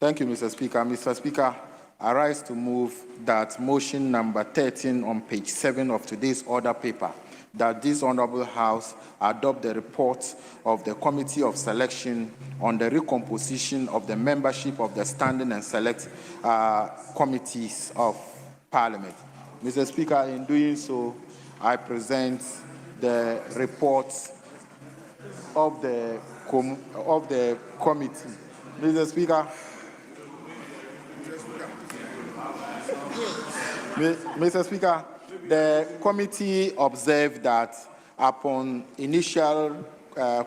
Thank you, Mr. Speaker. Mr. Speaker, I rise to move that motion number 13 on page 7 of today's order paper, that this Honorable House adopt the report of the Committee of Selection on the recomposition of the membership of the Standing and Select Committees of Parliament. Mr. Speaker, in doing so, I present the report of the committee. Mr. Speaker, Mr. Speaker, the committee observed that upon initial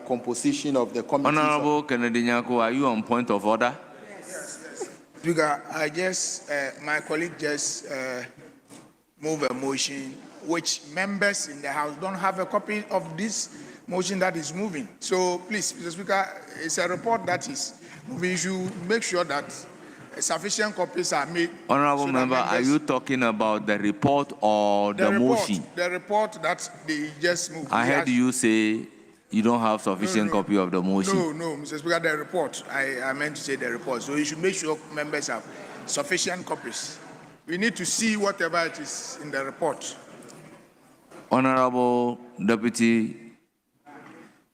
composition of the committee. Honorable Kennedy Nyako, are you on point of order? Yes. Speaker, I just, my colleague just move a motion which members in the House don't have a copy of this motion that is moving. So please, Mr. Speaker, it's a report that is moving. You should make sure that sufficient copies are made. Honorable member, are you talking about the report or the motion? The report that they just moved. I heard you say you don't have sufficient copy of the motion. No, Mr. Speaker, the report. I meant to say the report. So you should make sure members have sufficient copies. We need to see whatever it is in the report. Honorable Deputy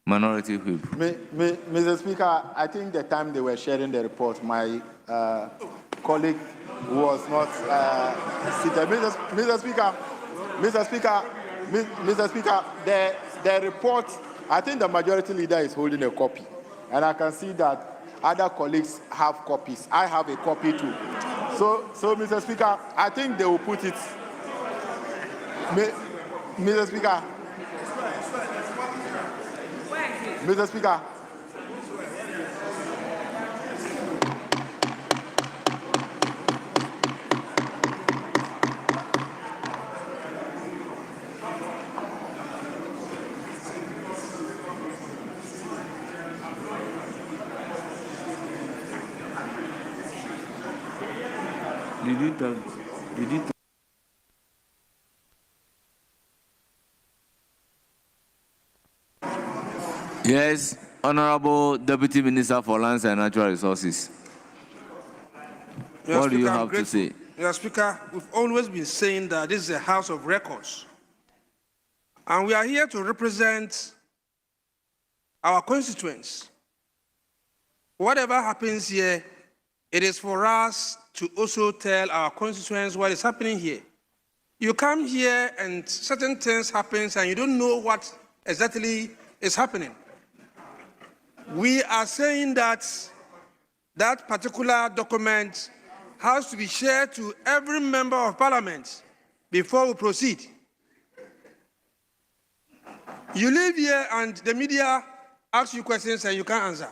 Minority Whip. Mr. Speaker, I think the time they were sharing the report, my colleague was not seated. Mr. Speaker, the report, I think the majority leader is holding a copy. And I can see that other colleagues have copies. I have a copy too. So Mr. Speaker, I think they will put it. Mr. Speaker. Mr. Speaker. Did you Yes, Honorable Deputy Minister for Lands and Natural Resources. What do you have to say? Mr. Speaker, we've always been saying that this is a house of records. And we are here to represent our constituents. Whatever happens here, it is for us to also tell our constituents what is happening here. You come here and certain things happen and you don't know what exactly is happening. We are saying that that particular document has to be shared to every member of parliament before we proceed. You live here and the media asks you questions and you can't answer.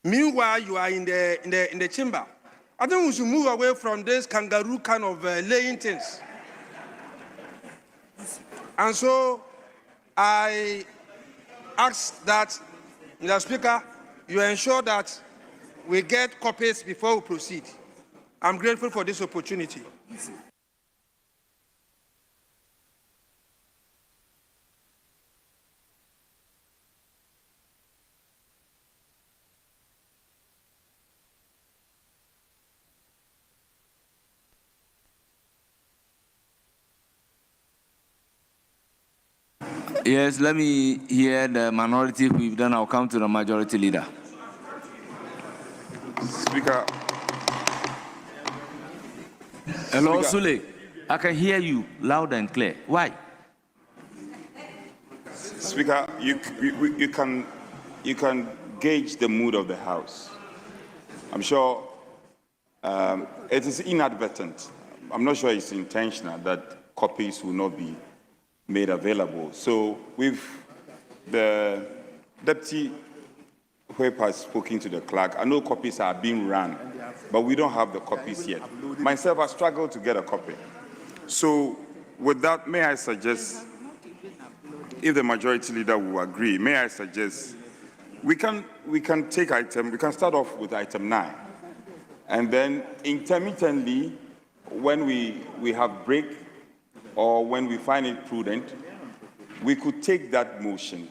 Meanwhile, you are in the chamber. I think we should move away from this kangaroo kind of laying things. And so I ask that, Mr. Speaker, you ensure that we get copies before we proceed. I'm grateful for this opportunity. Yes, let me hear the minority whip, then I'll come to the majority leader. Speaker. Hello, Sule. I can hear you loud and clear. Why? Speaker, you can gauge the mood of the House. I'm sure it is inadvertent. I'm not sure it's intentional that copies will not be made available. So the Deputy Whip has spoken to the clerk. I know copies are being run, but we don't have the copies yet. Myself, I struggled to get a copy. So with that, may I suggest, if the majority leader will agree, may I suggest we can start off with item 9. And then intermittently, when we have break, or when we find it prudent, we could take that motion.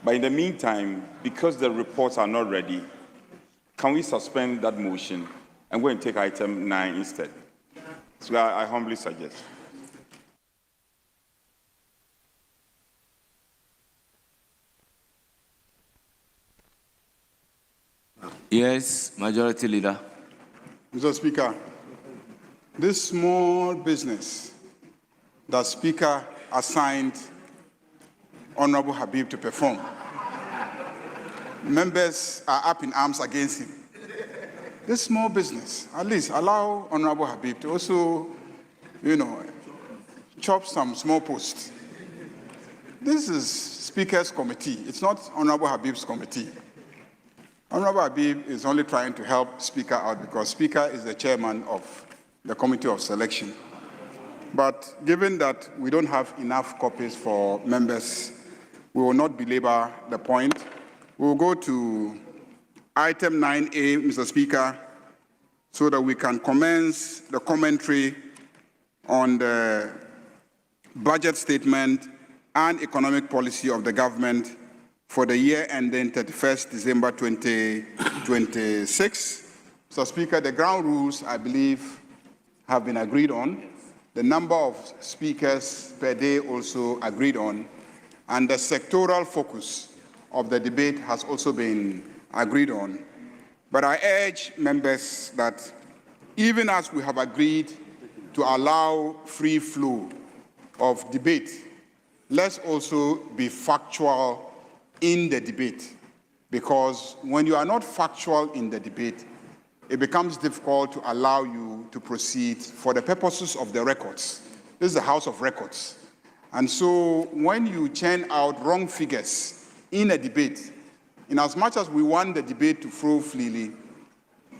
But in the meantime, because the reports are not ready, can we suspend that motion and go and take item 9 instead? So I humbly suggest. Yes, Majority Leader. Mr. Speaker, this small business that Speaker assigned Honorable Habib to perform, members are up in arms against him. This small business, at least allow Honorable Habib to also, chop some small posts. This is Speaker's committee. It's not Honorable Habib's committee. Honorable Habib is only trying to help Speaker out because Speaker is the chairman of the Committee of Selection. But given that we don't have enough copies for members, we will not belabor the point. We will go to item 9A, Mr. Speaker, so that we can commence the commentary on the budget statement and economic policy of the government for the year ending 31st December 2026. Mr. Speaker, the ground rules, I believe, have been agreed on. The number of speakers per day also agreed on. And the sectoral focus of the debate has also been agreed on. But I urge members that even as we have agreed to allow free flow of debate, let's also be factual in the debate, because when you are not factual in the debate, it becomes difficult to allow you to proceed for the purposes of the records. This is the House of Records. And so when you churn out wrong figures in a debate, in as much as we want the debate to flow freely,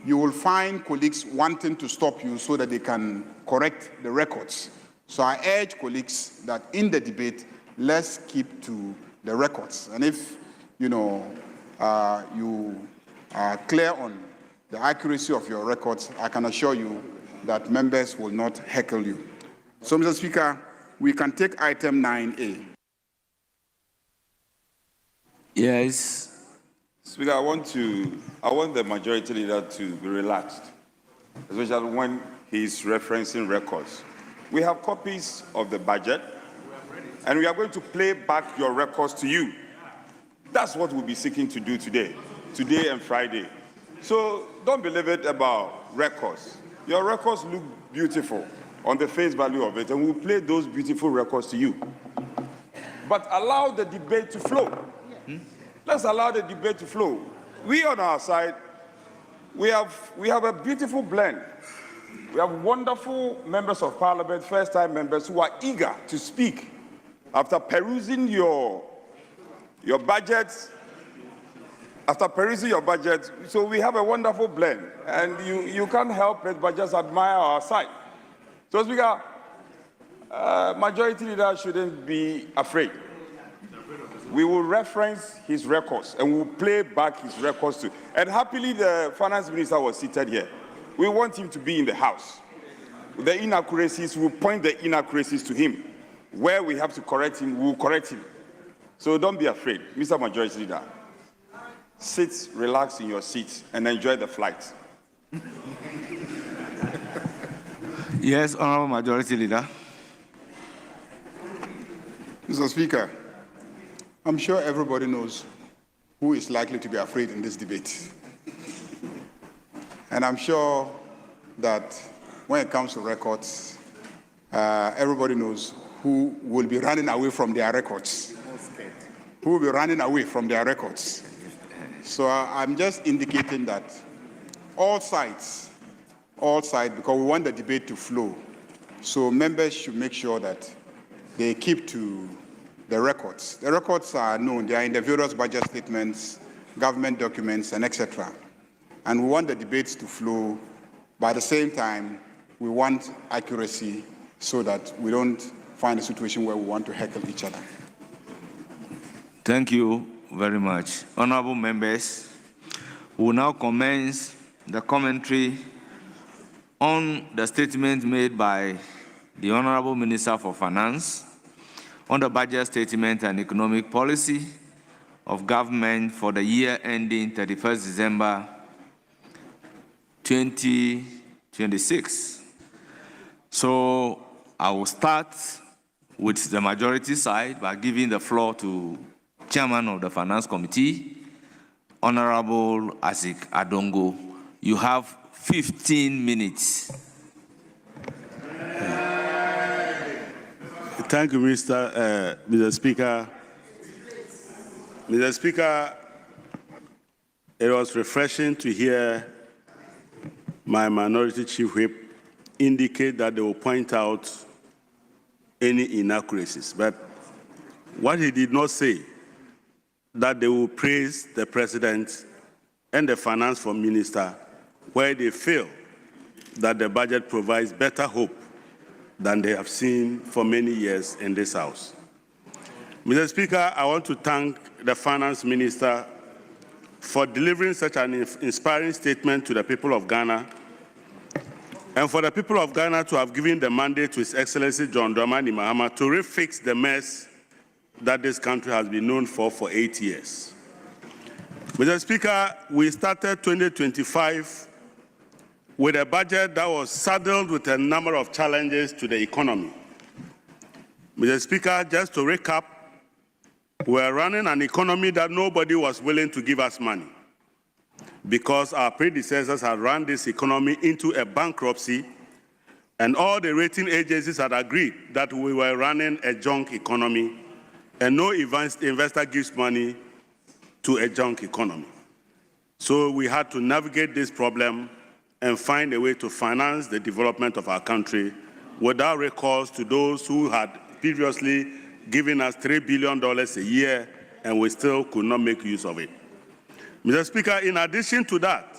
you will find colleagues wanting to stop you so that they can correct the records. So I urge colleagues that in the debate, let's keep to the records. And if, you are clear on the accuracy of your records, I can assure you that members will not heckle you. So, Mr. Speaker, we can take item 9A. Yes. Speaker, I want the Majority Leader to be relaxed, especially when he's referencing records. We have copies of the budget, and we are going to play back your records to you. That's what we'll be seeking to do today and Friday. So don't believe it about records. Your records look beautiful on the face value of it, and we'll play those beautiful records to you. But allow the debate to flow. Let's allow the debate to flow. We on our side, we have a beautiful blend. We have wonderful members of parliament, first-time members who are eager to speak after perusing your budget. So we have a wonderful blend, and you can't help it but just admire our side. So, Speaker, Majority Leader shouldn't be afraid. We will reference his records, and we'll play back his records too. And happily, the finance minister was seated here. We want him to be in the house. The inaccuracies, we'll point the inaccuracies to him. Where we have to correct him, we'll correct him. So don't be afraid. Mr. Majority Leader, sit, relax in your seat, and enjoy the flight. Yes, Honorable Majority Leader. Mr. Speaker, I'm sure everybody knows who is likely to be afraid in this debate. And I'm sure that when it comes to records, everybody knows who will be running away from their records. Who will be running away from their records. So I'm just indicating that all sides, because we want the debate to flow. So members should make sure that they keep to the records. The records are known. They are in the various budget statements, government documents, and etc. And we want the debates to flow. But at the same time, we want accuracy so that we don't find a situation where we want to heckle each other. Thank you very much. Honorable members, we will now commence the commentary on the statement made by the Honorable Minister for Finance on the budget statement and economic policy of government for the year ending 31st December 2026. So I will start with the majority side by giving the floor to Chairman of the Finance Committee, Honorable Asik Adongo. You have 15 minutes. Thank you, Mr. Speaker. Mr. Speaker, it was refreshing to hear my minority chief whip indicate that they will point out any inaccuracies. But what he did not say, that they will praise the president and the finance minister where they feel that the budget provides better hope than they have seen for many years in this House. Mr. Speaker, I want to thank the Finance Minister for delivering such an inspiring statement to the people of Ghana, and for the people of Ghana to have given the mandate to His Excellency John Dramani Mahama to refix the mess that this country has been known for 8 years. Mr. Speaker, we started 2025 with a budget that was saddled with a number of challenges to the economy. Mr. Speaker, just to recap, we're running an economy that nobody was willing to give us money because our predecessors had run this economy into a bankruptcy, and all the rating agencies had agreed that we were running a junk economy, and no investor gives money to a junk economy. So we had to navigate this problem and find a way to finance the development of our country without recourse to those who had previously given us $3 billion a year, and we still could not make use of it. Mr. Speaker, in addition to that,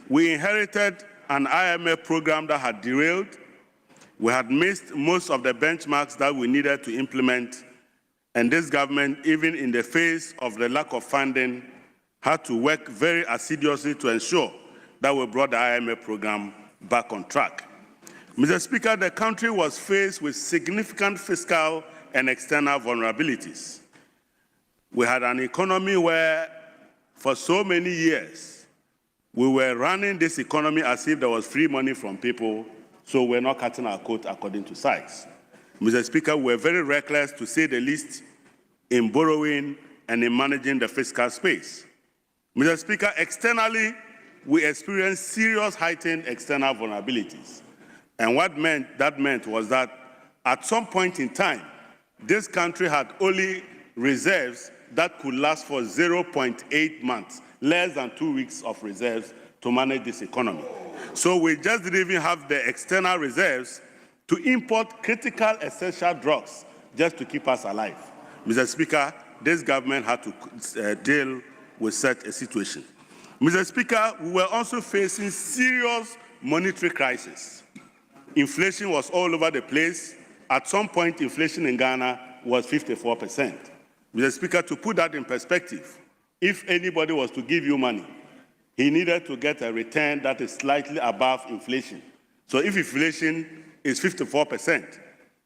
we inherited an IMF program that had derailed. We had missed most of the benchmarks that we needed to implement, and this government, even in the face of the lack of funding, had to work very assiduously to ensure that we brought the IMF program back on track. Mr. Speaker, the country was faced with significant fiscal and external vulnerabilities. We had an economy where, for so many years, we were running this economy as if there was free money from people, so we're not cutting our coat according to size. Mr. Speaker, we're very reckless, to say the least, in borrowing and in managing the fiscal space. Mr. Speaker, externally, we experienced serious heightened external vulnerabilities. And what that meant was that at some point in time, this country had only reserves that could last for 0.8 months, less than 2 weeks of reserves to manage this economy. So we just didn't even have the external reserves to import critical essential drugs just to keep us alive. Mr. Speaker, this government had to deal with such a situation. Mr. Speaker, we were also facing serious monetary crisis. Inflation was all over the place. At some point, inflation in Ghana was 54%. Mr. Speaker, to put that in perspective, if anybody was to give you money, he needed to get a return that is slightly above inflation. So if inflation is 54%,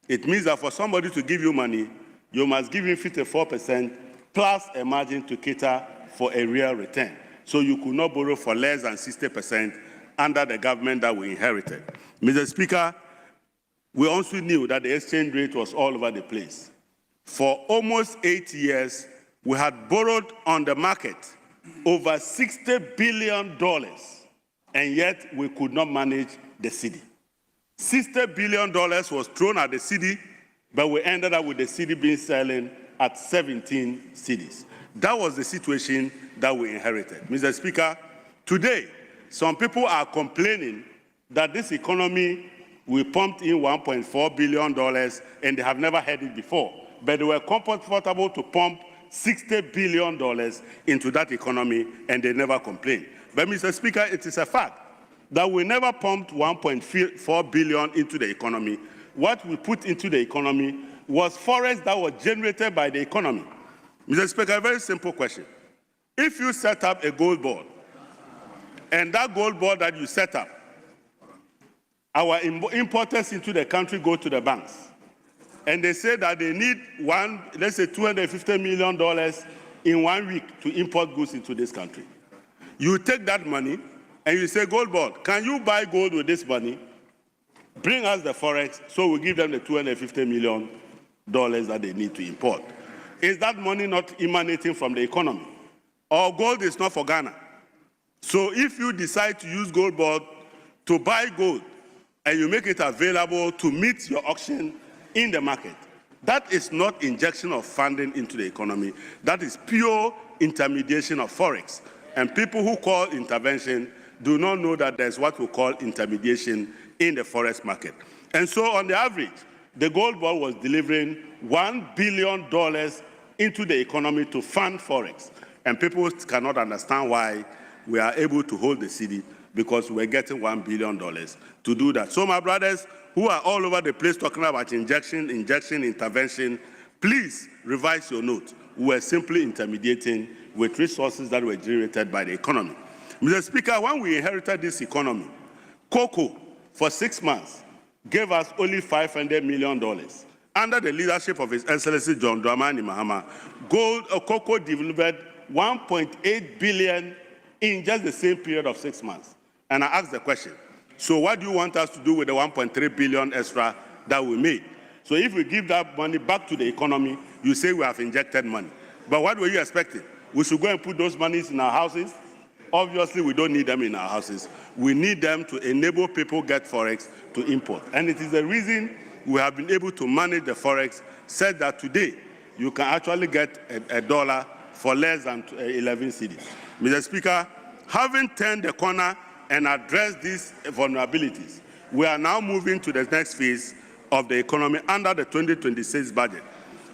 it means that for somebody to give you money, you must give him 54% plus a margin to cater for a real return. So you could not borrow for less than 60% under the government that we inherited. Mr. Speaker, we also knew that the exchange rate was all over the place. For almost 8 years, we had borrowed on the market over $60 billion, and yet we could not manage the cedi. $60 billion was thrown at the cedi, but we ended up with the cedi being selling at 17 cedis. That was the situation that we inherited. Mr. Speaker, today, some people are complaining that this economy, we pumped in $1.4 billion and they have never heard it before. But they were comfortable to pump $60 billion into that economy and they never complained. But Mr. Speaker, it is a fact that we never pumped $1.4 billion into the economy. What we put into the economy was forests that were generated by the economy. Mr. Speaker, a very simple question. If you set up a gold board, and that gold board that you set up, our importers into the country go to the banks, and they say that they need let's say $250 million in 1 week to import goods into this country. You take that money and you say, Gold Board, can you buy gold with this money? Bring us the forex, so we give them the $250 million that they need to import. Is that money not emanating from the economy? Or gold is not for Ghana? So if you decide to use Gold Board to buy gold and you make it available to meet your auction in the market, that is not injection of funding into the economy. That is pure intermediation of forex. And people who call intervention do not know that there's what we call intermediation in the forex market. And so on the average, the Gold Board was delivering $1 billion into the economy to fund forex. And people cannot understand why we are able to hold the city, because we're getting $1 billion to do that. So my brothers who are all over the place talking about injection, intervention, please revise your note. We're simply intermediating with resources that were generated by the economy. Mr. Speaker, when we inherited this economy, cocoa for 6 months gave us only $500 million. Under the leadership of His Excellency John Dramani Mahama, cocoa delivered $1.8 billion in just the same period of 6 months. And I asked the question, so what do you want us to do with the $1.3 billion extra that we made? So if we give that money back to the economy, you say we have injected money. But what were you expecting? We should go and put those monies in our houses? Obviously, we don't need them in our houses. We need them to enable people get forex to import. And it is the reason we have been able to manage the forex, said that today you can actually get a dollar for less than 11 cedis. Mr. Speaker, having turned the corner and addressed these vulnerabilities, we are now moving to the next phase of the economy under the 2026 budget.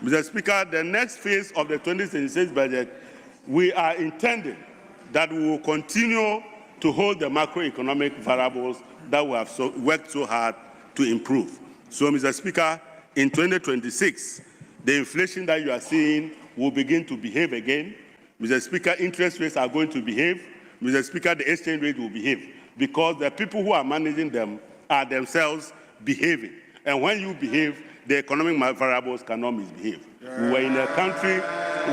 Mr. Speaker, the next phase of the 2026 budget, we are intending that we will continue to hold the macroeconomic variables that we have worked so hard to improve. So, Mr. Speaker, in 2026, the inflation that you are seeing will begin to behave again. Mr. Speaker, interest rates are going to behave. Mr. Speaker, the exchange rate will behave, because the people who are managing them are themselves behaving. And when you behave, the economic variables cannot misbehave. We were in a country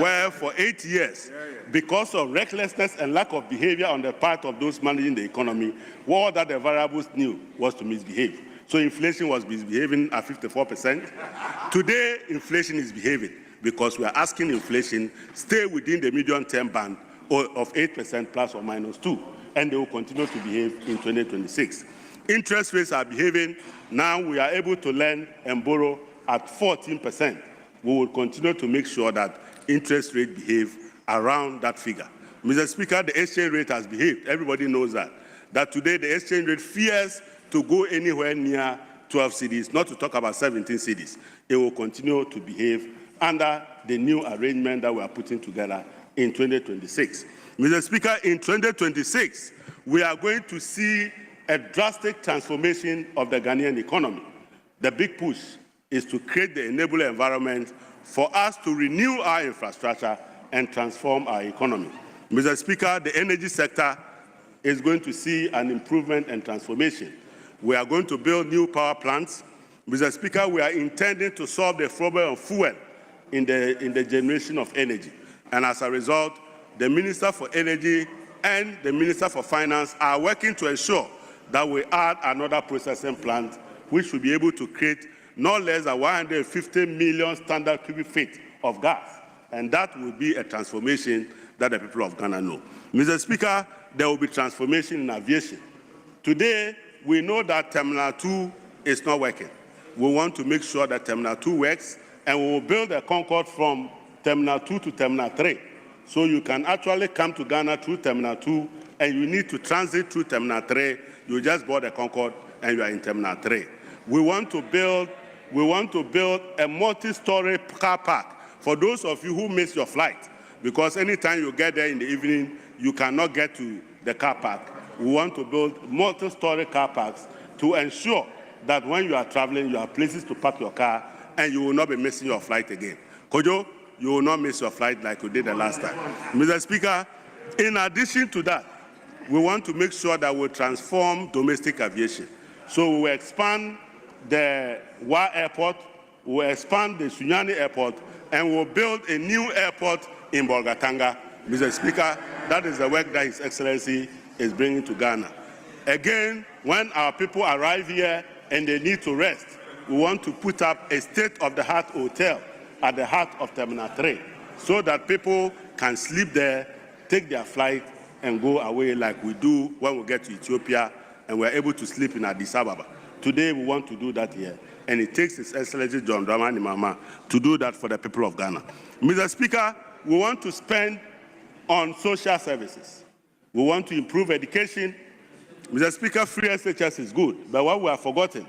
where for 8 years, because of recklessness and lack of behavior on the part of those managing the economy, all that the variables knew was to misbehave. So inflation was misbehaving at 54%. Today, inflation is behaving, because we are asking inflation stay within the medium-term band of 8% plus or minus 2, and they will continue to behave in 2026. Interest rates are behaving. Now we are able to lend and borrow at 14%. We will continue to make sure that interest rate behave around that figure. Mr. Speaker, the exchange rate has behaved. Everybody knows that. That today the exchange rate fears to go anywhere near 12 cedis, not to talk about 17 cedis. It will continue to behave under the new arrangement that we are putting together in 2026. Mr. Speaker, in 2026, we are going to see a drastic transformation of the Ghanaian economy. The big push is to create the enabling environment for us to renew our infrastructure and transform our economy. Mr. Speaker, the energy sector is going to see an improvement and transformation. We are going to build new power plants. Mr. Speaker, we are intending to solve the problem of fuel in the generation of energy. And as a result, the Minister for Energy and the Minister for Finance are working to ensure that we add another processing plant, which will be able to create no less than 150 million standard cubic feet of gas. And that will be a transformation that the people of Ghana know. Mr. Speaker, there will be transformation in aviation. Today, we know that Terminal 2 is not working. We want to make sure that Terminal 2 works, and we will build a Concorde from Terminal 2 to Terminal 3. So you can actually come to Ghana through Terminal 2, and you need to transit through Terminal 3. You just board a Concorde, and you are in Terminal 3. We want to build a multi-story car park for those of you who miss your flight, because anytime you get there in the evening, you cannot get to the car park. We want to build multi-story car parks to ensure that when you are traveling, you have places to park your car, and you will not be missing your flight again. Kojo, you will not miss your flight like you did the last time. Mr. Speaker, in addition to that, we want to make sure that we transform domestic aviation. So we will expand the Wa Airport, we will expand the Sunyani Airport, and we will build a new airport in Bolgatanga. Mr. Speaker, that is the work that His Excellency is bringing to Ghana. Again, when our people arrive here and they need to rest, we want to put up a state-of-the-art hotel at the heart of Terminal 3 so that people can sleep there, take their flight, and go away like we do when we get to Ethiopia and we're able to sleep in Addis Ababa. Today, we want to do that here, and it takes His Excellency John Dramani Mahama to do that for the people of Ghana. Mr. Speaker, we want to spend on social services. We want to improve education. Mr. Speaker, free SHS is good, but what we have forgotten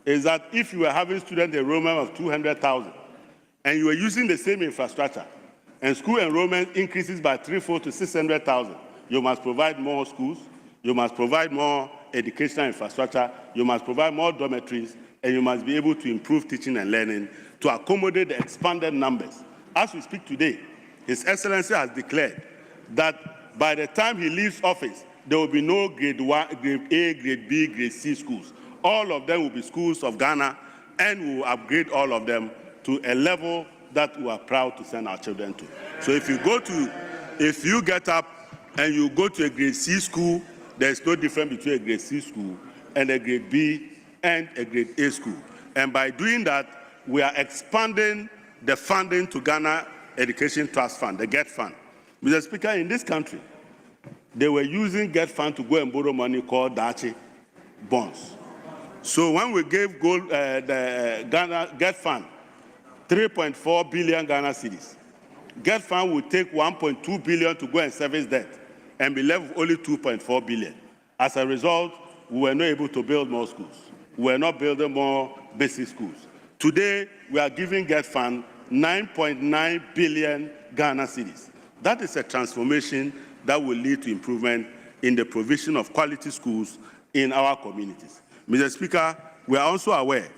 is that if you are having student enrollment of 200,000 and you are using the same infrastructure and school enrollment increases by threefold to 600,000, you must provide more schools, you must provide more educational infrastructure, you must provide more dormitories, and you must be able to improve teaching and learning to accommodate the expanded numbers. As we speak today, His Excellency has declared that by the time he leaves office, there will be no grade 1, grade A, grade B, grade C schools. All of them will be schools of Ghana, and we will upgrade all of them to a level that we are proud to send our children to. So if you get up and you go to a grade C school, there is no difference between a grade C school and a grade B and a grade A school. And by doing that, we are expanding the funding to Ghana Education Trust Fund, the GET Fund. Mr. Speaker, in this country, they were using GET Fund to go and borrow money called Dachi bonds. So when we gave the Ghana GET Fund 3.4 billion Ghana cedis, GET Fund would take 1.2 billion to go and service debt and be left with only 2.4 billion. As a result, we were not able to build more schools. We were not building more basic schools. Today, we are giving GET Fund 9.9 billion Ghana cedis. That is a transformation that will lead to improvement in the provision of quality schools in our communities. Mr. Speaker, we are also aware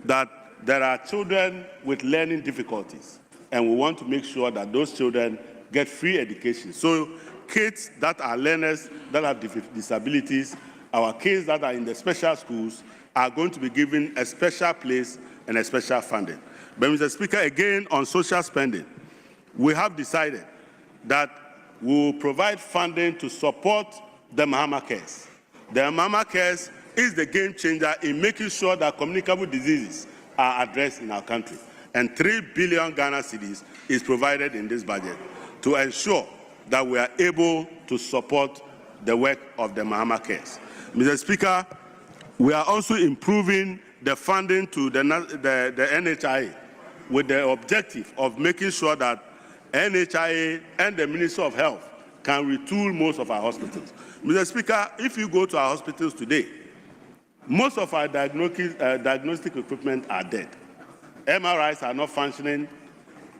that there are children with learning difficulties, and we want to make sure that those children get free education. So kids that are learners, that have disabilities, our kids that are in the special schools are going to be given a special place and a special funding. But Mr. Speaker, again, on social spending, we have decided that we will provide funding to support the Mahama Cares. The Mahama Cares is the game changer in making sure that communicable diseases are addressed in our country. And 3 billion Ghana cedis is provided in this budget to ensure that we are able to support the work of the Mahama Cares. Mr. Speaker, we are also improving the funding to the NHIA with the objective of making sure that NHIA and the Ministry of Health can retool most of our hospitals. Mr. Speaker, if you go to our hospitals today, most of our diagnostic equipment are dead. MRIs are not functioning,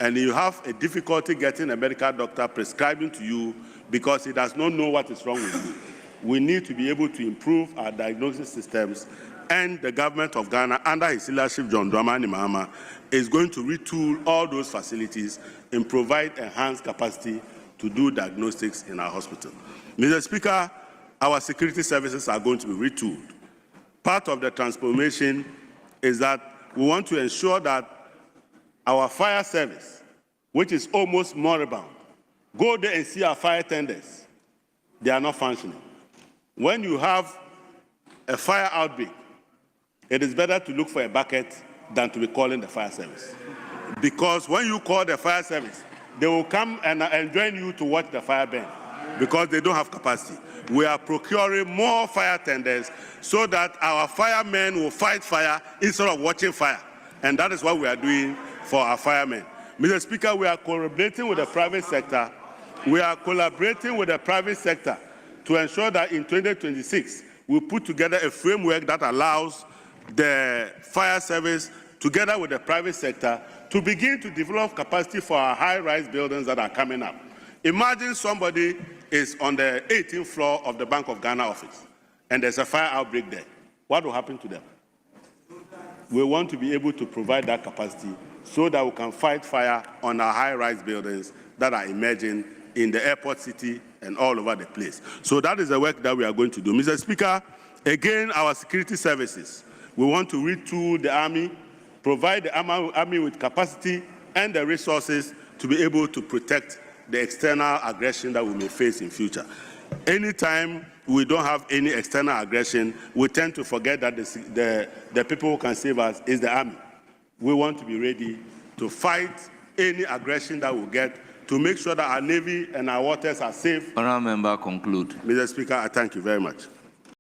and you have a difficulty getting a medical doctor prescribing to you because he does not know what is wrong with you. We need to be able to improve our diagnosis systems, and the government of Ghana, under his leadership, John Dramani Mahama, is going to retool all those facilities and provide enhanced capacity to do diagnostics in our hospital. Mr. Speaker, our security services are going to be retooled. Part of the transformation is that we want to ensure that our fire service, which is almost moribund, go there and see our fire tenders. They are not functioning. When you have a fire outbreak, it is better to look for a bucket than to be calling the fire service. Because when you call the fire service, they will come and join you to watch the fire burn because they don't have capacity. We are procuring more fire tenders so that our firemen will fight fire instead of watching fire. And that is what we are doing for our firemen. Mr. Speaker, we are collaborating with the private sector. We are collaborating with the private sector to ensure that in 2026, we put together a framework that allows the fire service, together with the private sector, to begin to develop capacity for our high-rise buildings that are coming up. Imagine somebody is on the 18th floor of the Bank of Ghana office, and there's a fire outbreak there. What will happen to them? We want to be able to provide that capacity so that we can fight fire on our high-rise buildings that are emerging in the airport city and all over the place. So that is the work that we are going to do. Mr. Speaker, again, our security services. We want to retool the army, provide the army with capacity and the resources to be able to protect the external aggression that we may face in future. Anytime we don't have any external aggression, we tend to forget that the people who can save us is the army. We want to be ready to fight any aggression that we get to make sure that our navy and our waters are safe. Honourable member, conclude. Mr. Speaker, I thank you very much.